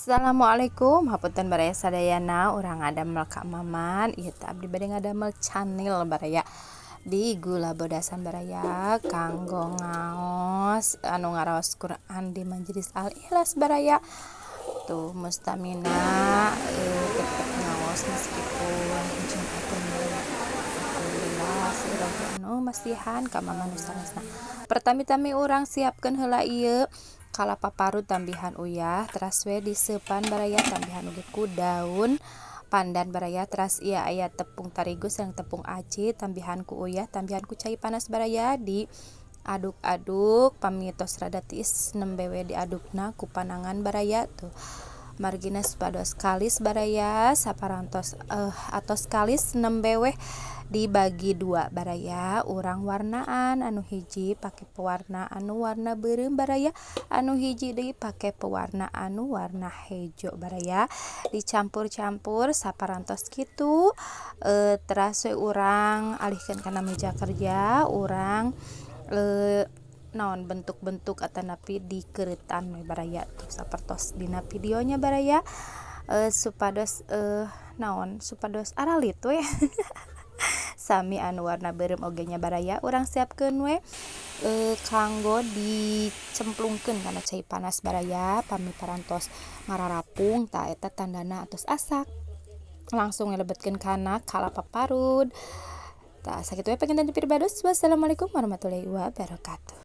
Assalamualaikum, hapunten baraya sadayana, urang ngadamel ka Maman. Ieu teh abdi bade ngadamel channel baraya di Gula Bodasan baraya kanggo ngaos anu ngaraos Quran di Majelis Al Ikhlas baraya. Tuh mustamina tetep ngaos meskipun Jumatun baraya. Alhamdulillah sirogi anu masihan ka Maman nu sanesna. Pertami-tami urang siapkeun heula ieu kalapa parut tambihan uyah teras we diseupan baraya tambihan oge ku daun pandan baraya teras ieu aya tepung tarigu sareng tepung aci tambihan ku uyah tambihan ku cai panas baraya di aduk-aduk pamitos rada tiis nembe we diadukna ku panangan baraya tuh margina supados kalis baraya saparantos atos kalis nembe we dibagi dua baraya urang warnaan anu hiji pake pewarna anu warna beureum baraya anu hiji deui pake pewarna anu warna hejo baraya dicampur-campur saparantos kitu teras we urang alihkeun kana meja kerja urang naon bentuk-bentuk atanapi dikeuretan we baraya tuh sapertos dina videonya baraya supados supados aralit we sami anu warna beureum oge nya baraya urang siapkeun we kanggo dicemplungkeun kana cai panas baraya pami parantos mararapung tah eta tandana atos asak langsung ngelebetkeun kana kalapa parut tah sakitu we penginten ti pirbados. Wassalamualaikum warahmatullahi wabarakatuh.